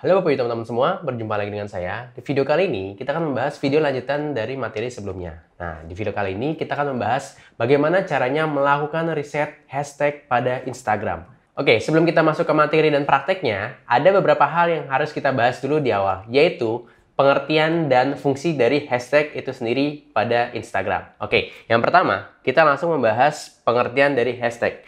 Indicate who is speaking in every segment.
Speaker 1: Halo Bapak Ibu teman-teman semua, berjumpa lagi dengan saya. Di video kali ini, kita akan membahas video lanjutan dari materi sebelumnya. Nah, di video kali ini kita akan membahas bagaimana caranya melakukan riset hashtag pada Instagram. Oke, sebelum kita masuk ke materi dan prakteknya, ada beberapa hal yang harus kita bahas dulu di awal, yaitu pengertian dan fungsi dari hashtag itu sendiri pada Instagram. Oke, yang pertama, kita langsung membahas pengertian dari hashtag.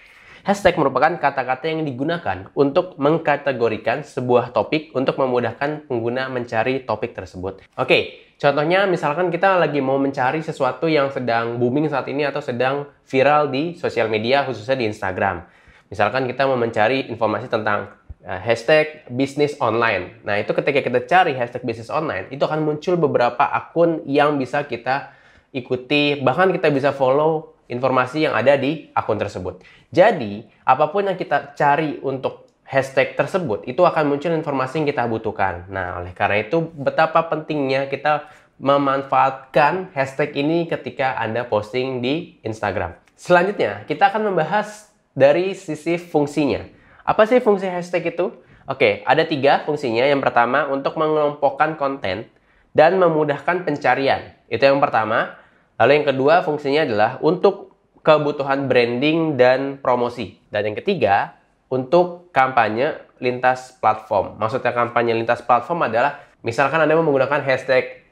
Speaker 1: Hashtag merupakan kata-kata yang digunakan untuk mengkategorikan sebuah topik untuk memudahkan pengguna mencari topik tersebut. Oke, contohnya misalkan kita lagi mau mencari sesuatu yang sedang booming saat ini atau sedang viral di sosial media, khususnya di Instagram. Misalkan kita mau mencari informasi tentang hashtag bisnis online. Nah, itu ketika kita cari hashtag bisnis online, itu akan muncul beberapa akun yang bisa kita ikuti, bahkan kita bisa follow informasi yang ada di akun tersebut. Jadi, apapun yang kita cari untuk hashtag tersebut, itu akan muncul informasi yang kita butuhkan. Nah, oleh karena itu, betapa pentingnya kita memanfaatkan hashtag ini ketika Anda posting di Instagram. Selanjutnya, kita akan membahas dari sisi fungsinya. Apa sih fungsi hashtag itu? Oke, ada 3 fungsinya. Yang pertama, untuk mengelompokkan konten dan memudahkan pencarian. Itu yang pertama. Lalu yang kedua fungsinya adalah untuk kebutuhan branding dan promosi. Dan yang ketiga, untuk kampanye lintas platform. Maksudnya kampanye lintas platform adalah misalkan Anda mau menggunakan hashtag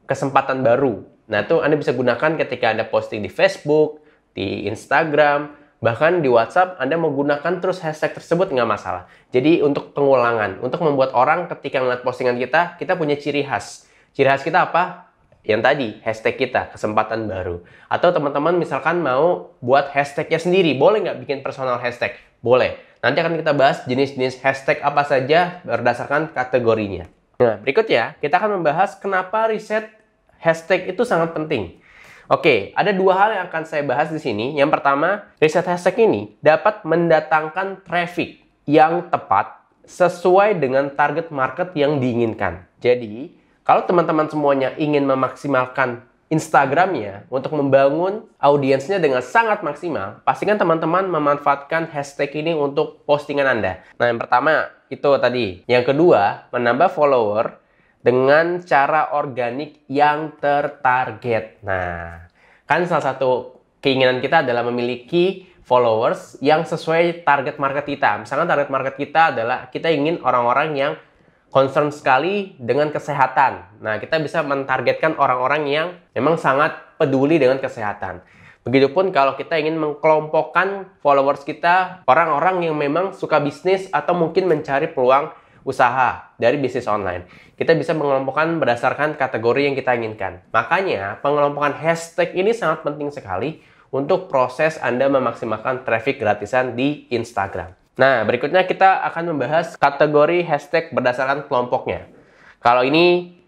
Speaker 1: kesempatan baru. Nah, itu Anda bisa gunakan ketika Anda posting di Facebook, di Instagram, bahkan di WhatsApp Anda mau gunakan terus hashtag tersebut nggak masalah. Jadi untuk pengulangan, untuk membuat orang ketika melihat postingan kita punya ciri khas. Ciri khas kita apa? Yang tadi, hashtag kita, kesempatan baru. Atau teman-teman misalkan mau buat hashtagnya sendiri, boleh nggak bikin personal hashtag? Boleh. Nanti akan kita bahas jenis-jenis hashtag apa saja berdasarkan kategorinya. Nah, berikutnya kita akan membahas kenapa riset hashtag itu sangat penting. Oke, ada 2 hal yang akan saya bahas di sini. Yang pertama, riset hashtag ini dapat mendatangkan traffic yang tepat sesuai dengan target market yang diinginkan. Jadi, kalau teman-teman semuanya ingin memaksimalkan Instagramnya untuk membangun audiensnya dengan sangat maksimal, pastikan teman-teman memanfaatkan hashtag ini untuk postingan Anda. Nah, yang pertama itu tadi. Yang kedua, menambah follower dengan cara organik yang tertarget. Nah, kan salah satu keinginan kita adalah memiliki followers yang sesuai target market kita. Misalkan target market kita adalah kita ingin orang-orang yang concern sekali dengan kesehatan. Nah, kita bisa mentargetkan orang-orang yang memang sangat peduli dengan kesehatan. Begitupun kalau kita ingin mengkelompokkan followers kita, orang-orang yang memang suka bisnis atau mungkin mencari peluang usaha dari bisnis online. Kita bisa mengelompokkan berdasarkan kategori yang kita inginkan. Makanya, pengelompokan hashtag ini sangat penting sekali untuk proses Anda memaksimalkan traffic gratisan di Instagram. Nah, berikutnya kita akan membahas kategori hashtag berdasarkan kelompoknya. Kalau ini,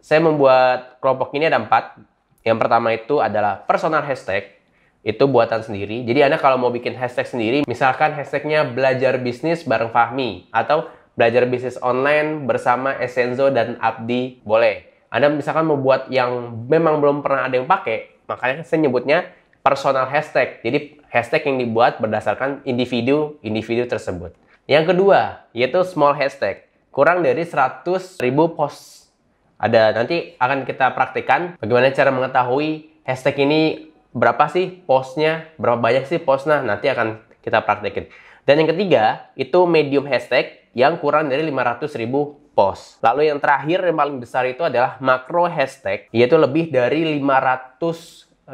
Speaker 1: saya membuat kelompok ini ada 4. Yang pertama itu adalah personal hashtag. Itu buatan sendiri. Jadi Anda kalau mau bikin hashtag sendiri, misalkan hashtagnya belajar bisnis bareng Fahmi, atau belajar bisnis online bersama Essenzo dan Abdi, boleh. Anda misalkan mau buat yang memang belum pernah ada yang pakai, makanya saya nyebutnya personal hashtag. Jadi hashtag yang dibuat berdasarkan individu tersebut. Yang kedua, yaitu small hashtag. Kurang dari 100.000 post. Nanti akan kita praktikkan bagaimana cara mengetahui hashtag ini berapa sih postnya, berapa banyak sih postnya, nanti akan kita praktekin. Dan yang ketiga, itu medium hashtag yang kurang dari 500.000 post. Lalu yang terakhir, yang paling besar itu adalah macro hashtag, yaitu lebih dari 500.000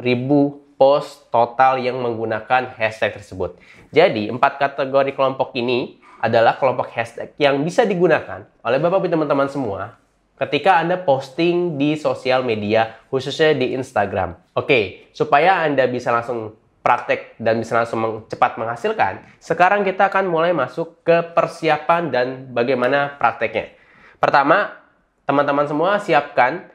Speaker 1: post total yang menggunakan hashtag tersebut. Jadi, 4 kategori kelompok ini adalah kelompok hashtag yang bisa digunakan oleh Bapak Ibu teman-teman semua ketika Anda posting di sosial media, khususnya di Instagram. Oke, supaya Anda bisa langsung praktek dan bisa langsung cepat menghasilkan, sekarang kita akan mulai masuk ke persiapan dan bagaimana prakteknya. Pertama, teman-teman semua siapkan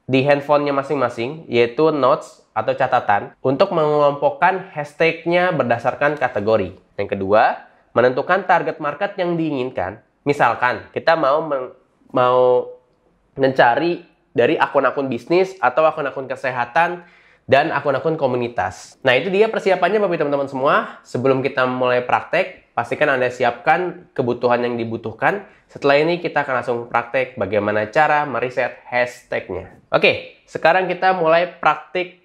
Speaker 1: di handphonenya masing-masing, yaitu notes atau catatan, untuk mengelompokkan hashtagnya berdasarkan kategori. Yang kedua, menentukan target market yang diinginkan. Misalkan, kita mau mencari dari akun-akun bisnis atau akun-akun kesehatan dan akun-akun komunitas. Nah, itu dia persiapannya Bapak teman-teman semua. Sebelum kita mulai praktek, pastikan Anda siapkan kebutuhan yang dibutuhkan. Setelah ini kita akan langsung praktek bagaimana cara meriset hashtagnya. Oke, sekarang kita mulai praktik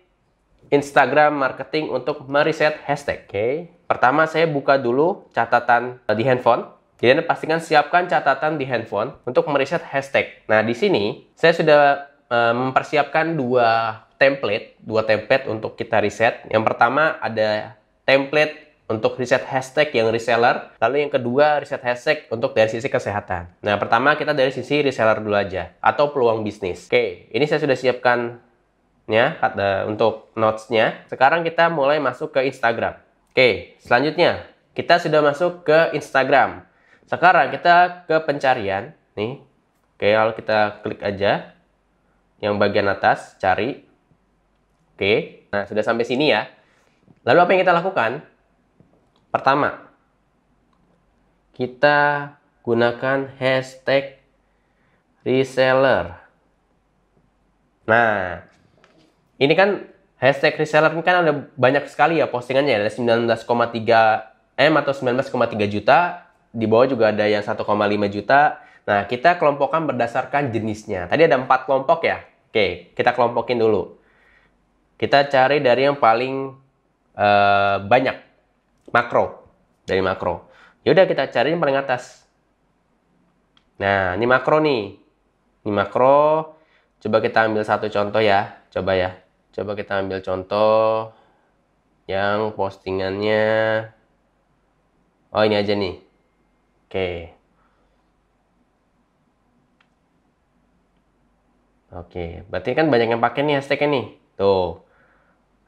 Speaker 1: Instagram marketing untuk meriset hashtag. Oke, pertama saya buka dulu catatan di handphone. Jadi Anda pastikan siapkan catatan di handphone untuk meriset hashtag. Nah, di sini saya sudah mempersiapkan dua template untuk kita riset. Yang pertama ada template untuk riset hashtag yang reseller, lalu yang kedua riset hashtag untuk dari sisi kesehatan. Nah, pertama kita dari sisi reseller dulu aja, atau peluang bisnis. Oke, ini saya sudah siapkan ya, untuk notes-nya. Sekarang kita mulai masuk ke Instagram. Oke, selanjutnya kita sudah masuk ke Instagram. Sekarang kita ke pencarian nih. Oke, kalau kita klik aja yang bagian atas, cari. Oke, nah sudah sampai sini ya. Lalu apa yang kita lakukan? Pertama, kita gunakan hashtag reseller. Nah, ini kan hashtag reseller ini kan ada banyak sekali ya postingannya. Ada 19,3 M atau 19,3 juta. Di bawah juga ada yang 1,5 juta. Nah, kita kelompokkan berdasarkan jenisnya. Tadi ada 4 kelompok ya. Oke, kita kelompokin dulu. Kita cari dari yang paling banyak. Makro. Dari makro. Yaudah, kita cari yang paling atas. Nah, ini makro nih. Ini makro. Coba kita ambil satu contoh ya. Coba ya. Coba kita ambil contoh yang postingannya. Oh, ini aja nih. Oke. Oke, berarti kan banyak yang pakai nih hashtagnya nih. Tuh.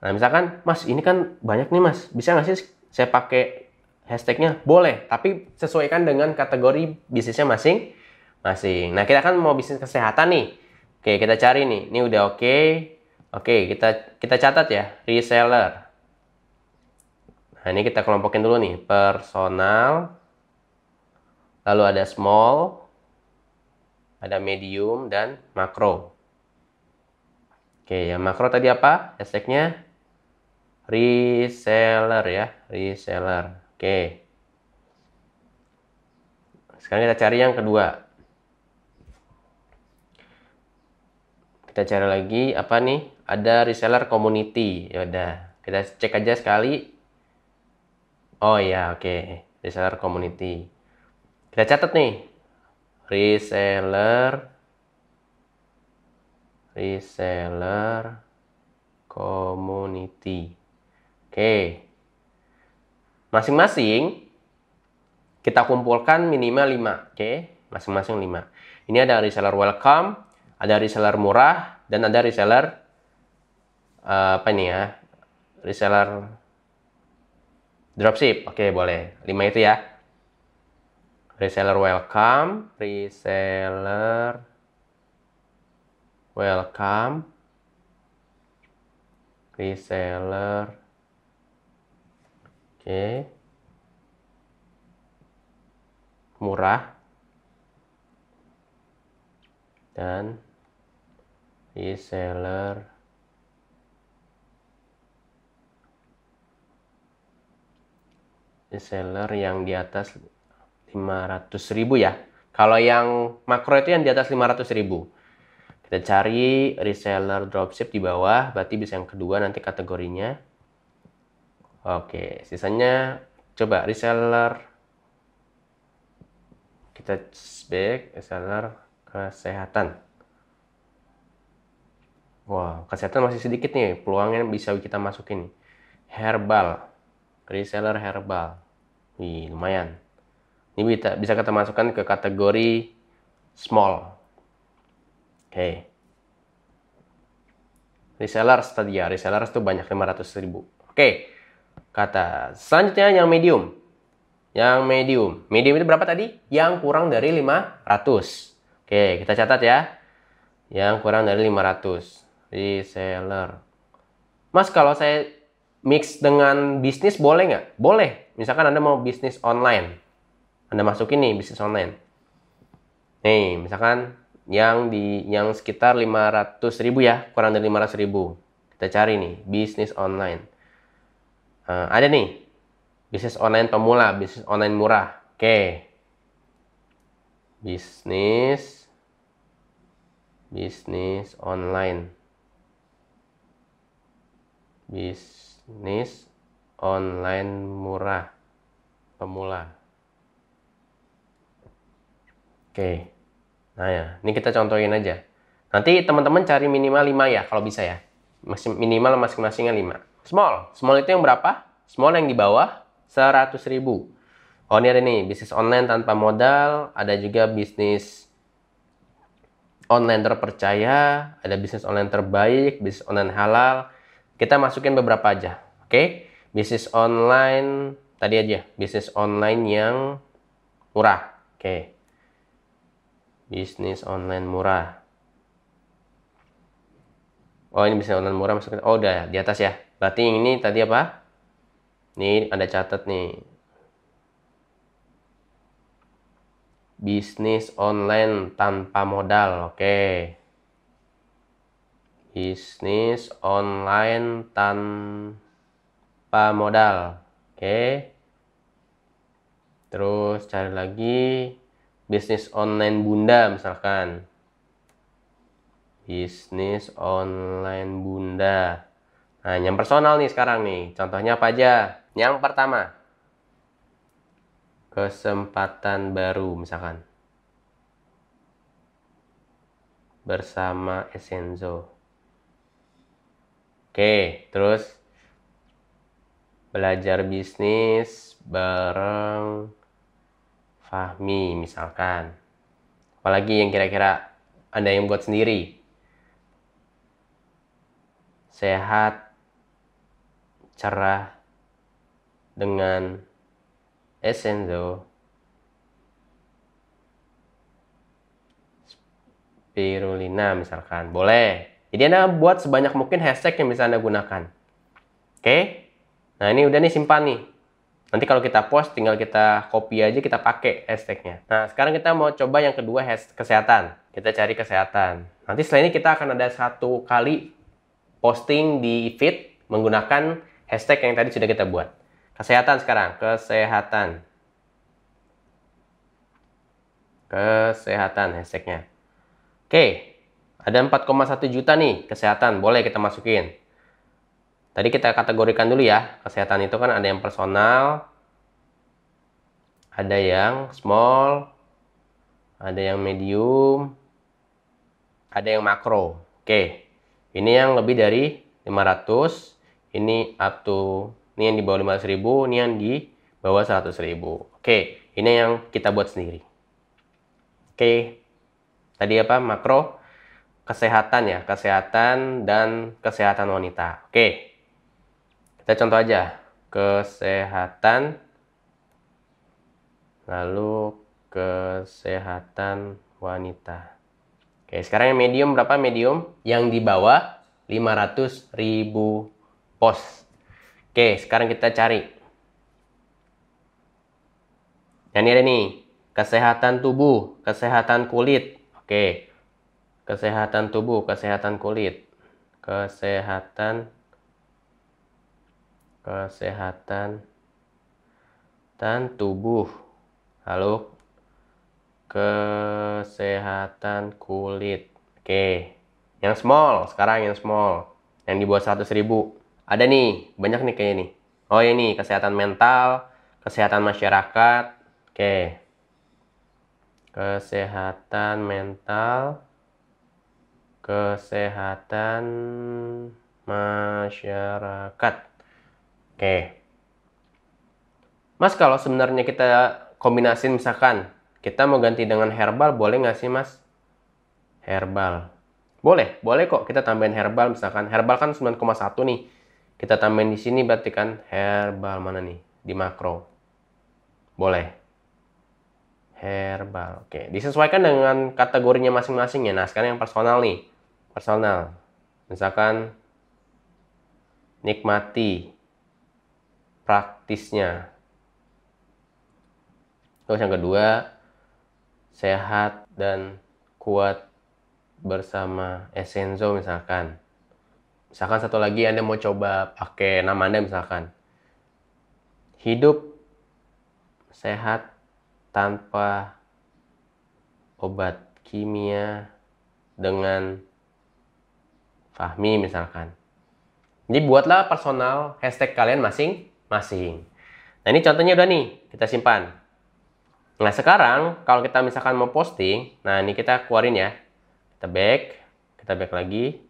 Speaker 1: Nah, misalkan, Mas, ini kan banyak nih, Mas. Bisa nggak sih saya pakai hashtagnya? Boleh, tapi sesuaikan dengan kategori bisnisnya masing-masing. Nah, kita kan mau bisnis kesehatan nih. Oke, kita cari nih. Ini udah oke. Oke, kita catat ya, reseller. Nah, ini kita kelompokin dulu nih, personal. Lalu ada small, ada medium, dan makro. Oke, yang makro tadi apa? Hashtagnya reseller ya, reseller. Oke. Sekarang kita cari yang kedua. Kita cari lagi apa nih? Ada reseller community. Ya udah, kita cek aja sekali. Oh ya, oke. Reseller community. Kita catat nih. Reseller community. Oke. Masing-masing kita kumpulkan minimal 5. Oke, masing-masing 5. Ini ada reseller welcome, ada reseller murah, dan ada reseller apa ini ya? Reseller dropship. Oke, boleh. 5 itu ya. Reseller welcome, reseller welcome, reseller. Oke. Murah. Dan reseller yang di atas 500.000 ya. Kalau yang makro itu yang di atas 500.000. Kita cari reseller dropship di bawah, berarti bisa yang kedua nanti kategorinya. Oke, sisanya coba reseller. Kita back reseller kesehatan. Wah, kesehatan masih sedikit nih, peluangnya bisa kita masukin. Herbal, reseller herbal. Wih, lumayan. Ini bisa kita masukkan ke kategori small. Oke. Resellers tadi ya, resellers itu banyak 500.000. Oke. Kata selanjutnya yang medium. Yang medium. Medium itu berapa tadi? Yang kurang dari 500. Oke, kita catat ya. Yang kurang dari 500. Reseller. Mas, kalau saya mix dengan bisnis boleh nggak? Boleh. Misalkan Anda mau bisnis online. Anda masukin nih bisnis online. Nih, misalkan yang sekitar 500.000 ya, kurang dari 500.000. Kita cari nih, bisnis online. Ada nih. Bisnis online pemula, bisnis online murah. Oke. Bisnis online. Bisnis online murah pemula. Oke. Nah ya, ini kita contohin aja. Nanti teman-teman cari minimal 5 ya kalau bisa ya. Minimal masing-masingnya 5. Small itu yang berapa? Small yang di bawah 100.000. Oh, ini ada nih, bisnis online tanpa modal, ada juga bisnis online terpercaya, ada bisnis online terbaik, bisnis online halal. Kita masukin beberapa aja. Oke? Bisnis online tadi aja, bisnis online yang murah. Oke. Bisnis online murah. Oh, ini bisnis online murah masukin. Oh, udah di atas ya. Berarti yang ini tadi apa? Ini ada catat nih. Bisnis online tanpa modal. Oke. Bisnis online tanpa modal. Oke. Terus cari lagi bisnis online bunda misalkan. Bisnis online bunda. Nah, yang personal nih sekarang nih. Contohnya apa aja? Yang pertama, kesempatan baru misalkan. Bersama Essenzo. Oke, terus belajar bisnis bareng Fahmi misalkan. Apalagi yang kira-kira Anda yang buat sendiri. Sehat, cerah, dengan Essenzo. Spirulina misalkan. Boleh. Jadi Anda buat sebanyak mungkin hashtag yang bisa Anda gunakan. Oke? Nah, ini udah nih simpan nih. Nanti kalau kita post, tinggal kita copy aja, kita pakai hashtagnya. Nah, sekarang kita mau coba yang kedua, hashtag kesehatan. Kita cari kesehatan. Nanti setelah ini kita akan ada 1 kali posting di feed menggunakan hashtag yang tadi sudah kita buat. Kesehatan sekarang, kesehatan. Kesehatan hashtagnya. Oke, ada 4,1 juta nih kesehatan, boleh kita masukin. Tadi kita kategorikan dulu ya, kesehatan itu kan ada yang personal, ada yang small, ada yang medium, ada yang makro. Oke, ini yang lebih dari 500, ini up to, ini yang di bawah 500.000, ini yang di bawah 100.000. Oke, ini yang kita buat sendiri. Oke, tadi apa? Makro, kesehatan ya, kesehatan dan kesehatan wanita. Oke. Kita contoh aja, kesehatan, lalu kesehatan wanita. Oke, sekarang yang medium berapa medium? Yang di bawah 500.000 post. Oke, sekarang kita cari. Yang ini ada nih, kesehatan tubuh, kesehatan kulit. Oke, kesehatan tubuh, kesehatan kulit, kesehatan dan tubuh, lalu kesehatan kulit. Oke, yang small sekarang, yang small, yang di bawah 100.000 ada nih, banyak nih kayak ini. Oh, ini kesehatan mental, kesehatan masyarakat. Oke, kesehatan mental, kesehatan masyarakat. Oke. Mas, kalau sebenarnya kita kombinasin misalkan, kita mau ganti dengan herbal, boleh nggak sih, Mas? Herbal. Boleh kok kita tambahin herbal misalkan. Herbal kan 9,1 nih. Kita tambahin di sini berarti kan herbal mana nih? Di makro. Boleh. Herbal. Oke, disesuaikan dengan kategorinya masing-masing ya. Nah, sekarang yang personal nih. Personal. Misalkan nikmati praktisnya. Terus yang kedua, sehat dan kuat bersama Essenzo misalkan. Misalkan satu lagi Anda mau coba pakai nama Anda misalkan. hidup sehat tanpa obat kimia dengan Fahmi misalkan. Jadi buatlah personal hashtag kalian masing-masing. Nah ini contohnya udah nih, kita simpan. Nah sekarang kalau kita misalkan mau posting, nah ini kita keluarin ya. Kita back lagi.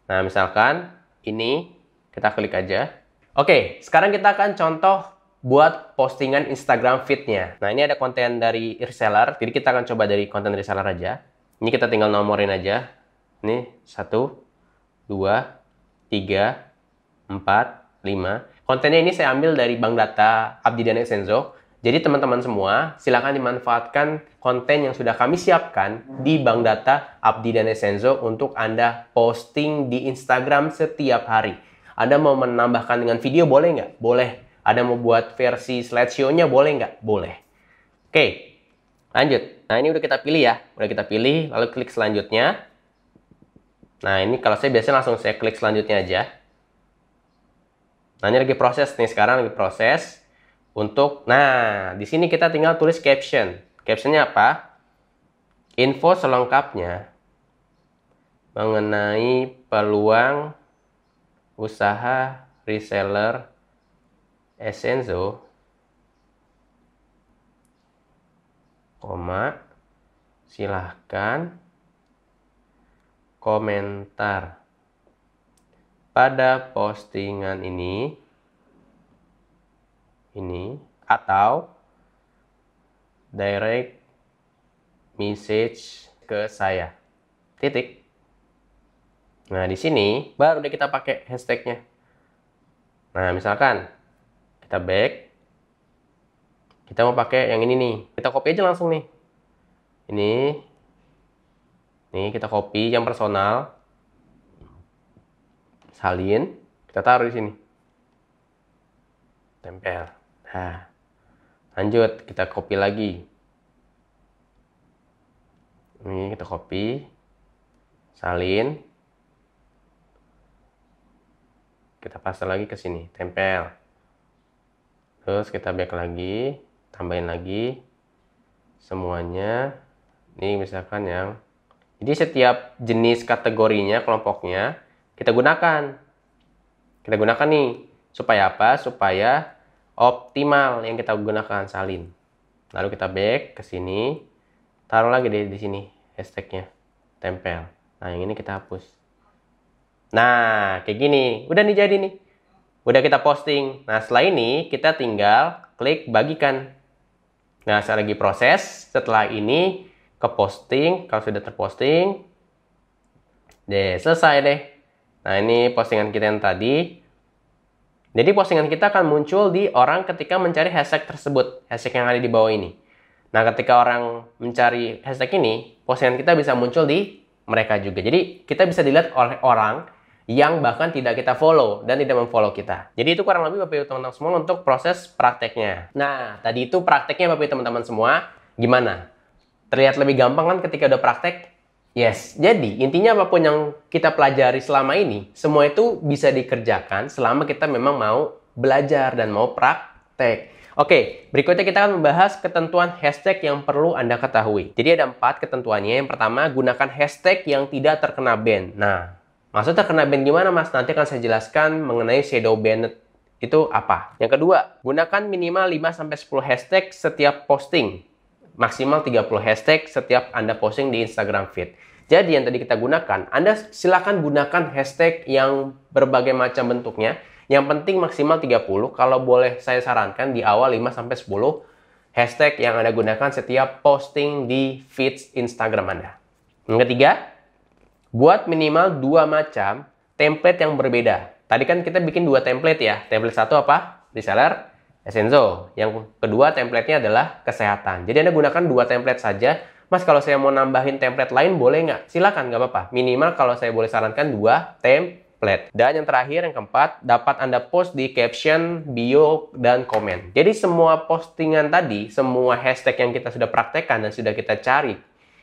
Speaker 1: Nah misalkan ini kita klik aja. Oke, sekarang kita akan contoh buat postingan Instagram feed-nya. Nah ini ada konten dari reseller, jadi kita akan coba dari konten reseller aja. Ini kita tinggal nomorin aja. Ini 1, 2, 3, 4, 5. Kontennya ini saya ambil dari bank data Abdi dan Exenzo. Jadi teman-teman semua silakan dimanfaatkan konten yang sudah kami siapkan di bank data Abdi dan Exenzo untuk Anda posting di Instagram setiap hari. Anda mau menambahkan dengan video boleh nggak? Boleh. Ada mau buat versi slideshow-nya boleh nggak? Boleh. Oke, lanjut. Nah ini udah kita pilih ya. Udah kita pilih, lalu klik selanjutnya. Nah, ini kalau saya biasanya langsung saya klik selanjutnya aja. Nah, ini lagi proses nih, sekarang lagi proses untuk, nah, di sini kita tinggal tulis caption. Captionnya apa? Info selengkapnya mengenai peluang usaha reseller Exenzo, silahkan komentar pada postingan ini atau direct message ke saya. Titik. Nah, di sini baru deh kita pakai hashtagnya. Nah, misalkan kita back. Kita mau pakai yang ini nih. Kita copy aja langsung nih. Nih kita copy yang personal, salin, kita taruh di sini, tempel. Nah, lanjut kita copy lagi. Ini kita copy, salin, kita paste lagi ke sini, tempel. Terus kita back lagi, tambahin lagi semuanya. Ini misalkan yang jadi setiap jenis kategorinya, kelompoknya, kita gunakan. Kita gunakan nih. Supaya apa? Supaya optimal yang kita gunakan, salin. Lalu kita back ke sini. Taruh lagi di sini hashtagnya. Tempel. Nah, yang ini kita hapus. Nah, kayak gini. Udah nih jadi nih. Udah kita posting. Nah, setelah ini kita tinggal klik bagikan. Nah, saya lagi proses. Setelah ini ke posting, kalau sudah terposting, selesai deh. Nah ini postingan kita yang tadi. Jadi postingan kita akan muncul di orang ketika mencari hashtag tersebut, hashtag yang ada di bawah ini. Nah ketika orang mencari hashtag ini, postingan kita bisa muncul di mereka juga. Jadi kita bisa dilihat oleh orang yang bahkan tidak kita follow dan tidak memfollow kita. Jadi itu kurang lebih Bapak Ibu teman-teman semua untuk proses prakteknya. Nah tadi itu prakteknya Bapak Ibu teman-teman semua. Gimana? Terlihat lebih gampang kan ketika udah praktek? Yes, jadi intinya apapun yang kita pelajari selama ini, semua itu bisa dikerjakan selama kita memang mau belajar dan mau praktek. Oke, berikutnya kita akan membahas ketentuan hashtag yang perlu Anda ketahui. Jadi ada 4 ketentuannya. Yang pertama, gunakan hashtag yang tidak terkena ban. Nah, maksud terkena ban gimana Mas? Nanti akan saya jelaskan mengenai shadow banned itu apa. Yang kedua, gunakan minimal 5-10 hashtag setiap posting. Maksimal 30 hashtag setiap Anda posting di Instagram feed. Jadi yang tadi kita gunakan, Anda silakan gunakan hashtag yang berbagai macam bentuknya. Yang penting maksimal 30. Kalau boleh saya sarankan di awal 5-10 hashtag yang Anda gunakan setiap posting di feeds Instagram Anda. Yang ketiga, buat minimal 2 macam template yang berbeda. Tadi kan kita bikin 2 template ya. Template satu apa? Reseller Exenzo. Yang kedua template-nya adalah kesehatan. Jadi Anda gunakan 2 template saja. Mas, kalau saya mau nambahin template lain boleh nggak? Silakan, nggak apa-apa. Minimal kalau saya boleh sarankan 2 template. Dan yang terakhir, yang keempat, dapat Anda post di caption, bio, dan komen. Jadi semua postingan tadi, semua hashtag yang kita sudah praktekkan dan sudah kita cari,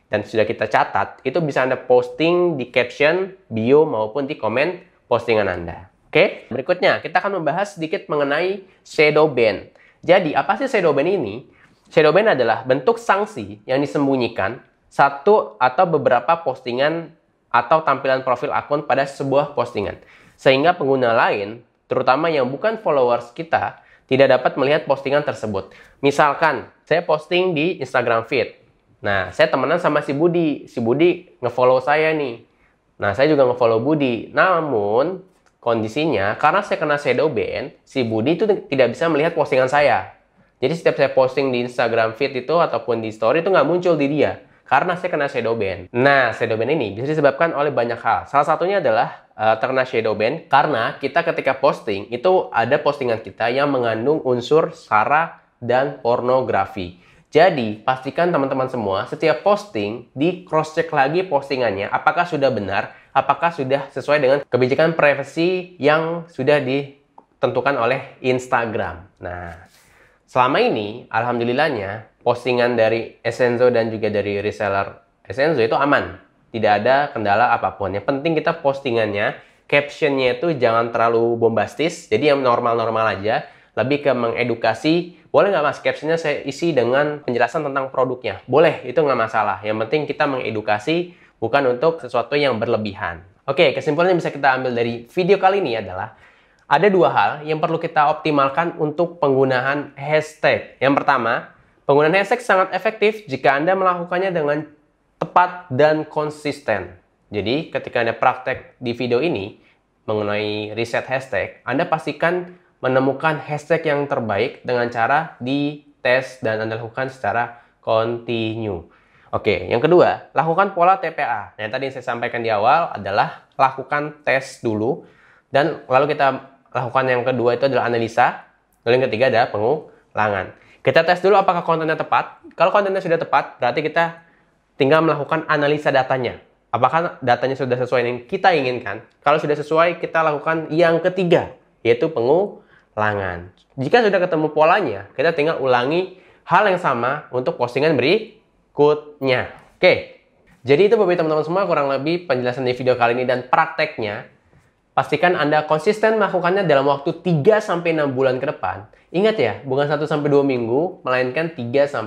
Speaker 1: dan sudah kita catat, itu bisa Anda posting di caption, bio, maupun di komen postingan Anda. Oke, berikutnya kita akan membahas sedikit mengenai shadow ban. Jadi, apa sih shadow ban ini? Shadow ban adalah bentuk sanksi yang disembunyikan satu atau beberapa postingan atau tampilan profil akun pada sebuah postingan. Sehingga pengguna lain, terutama yang bukan followers kita, tidak dapat melihat postingan tersebut. Misalkan, saya posting di Instagram feed. Nah, saya temenan sama si Budi. Si Budi nge-follow saya nih. Nah, saya juga nge-follow Budi. Namun, kondisinya, karena saya kena shadow ban, si Budi itu tidak bisa melihat postingan saya. Jadi setiap saya posting di Instagram feed itu ataupun di story itu nggak muncul di dia. Karena saya kena shadow ban. Nah, shadow ban ini bisa disebabkan oleh banyak hal. Salah satunya adalah terkena shadow ban karena kita ketika posting, itu ada postingan kita yang mengandung unsur sara dan pornografi. Jadi, pastikan teman-teman semua, setiap posting, di cross-check lagi postingannya, apakah sudah benar, apakah sudah sesuai dengan kebijakan privasi yang sudah ditentukan oleh Instagram. Nah, selama ini, alhamdulillahnya, postingan dari Essenzo dan juga dari reseller Essenzo itu aman. Tidak ada kendala apapun. Yang penting kita postingannya, captionnya itu jangan terlalu bombastis, jadi yang normal-normal aja. Lebih ke mengedukasi, boleh nggak mas captionnya saya isi dengan penjelasan tentang produknya? Boleh, itu nggak masalah. Yang penting kita mengedukasi, bukan untuk sesuatu yang berlebihan. Oke, kesimpulan yang bisa kita ambil dari video kali ini adalah ada dua hal yang perlu kita optimalkan untuk penggunaan hashtag. Yang pertama, penggunaan hashtag sangat efektif jika Anda melakukannya dengan tepat dan konsisten. Jadi, ketika Anda praktek di video ini mengenai riset hashtag, Anda pastikan menemukan hashtag yang terbaik dengan cara dites dan Anda lakukan secara kontinu. Oke, yang kedua, lakukan pola TPA. Nah, yang tadi yang saya sampaikan di awal adalah lakukan tes dulu, dan lalu kita lakukan yang kedua itu adalah analisa, lalu yang ketiga adalah pengulangan. Kita tes dulu apakah kontennya tepat. Kalau kontennya sudah tepat, berarti kita tinggal melakukan analisa datanya. Apakah datanya sudah sesuai yang kita inginkan? Kalau sudah sesuai, kita lakukan yang ketiga, yaitu pengulangan. Jika sudah ketemu polanya, kita tinggal ulangi hal yang sama untuk postingan berikutnya. Oke, jadi itu bagi teman-teman semua kurang lebih penjelasan di video kali ini dan prakteknya. Pastikan Anda konsisten melakukannya dalam waktu 3-6 bulan ke depan. Ingat ya, bukan 1-2 minggu, melainkan 3-6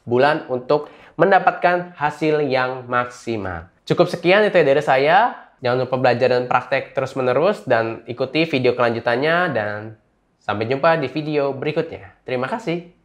Speaker 1: bulan untuk mendapatkan hasil yang maksimal. Cukup sekian itu dari saya. Jangan lupa belajar dan praktek terus-menerus dan ikuti video kelanjutannya dan sampai jumpa di video berikutnya. Terima kasih.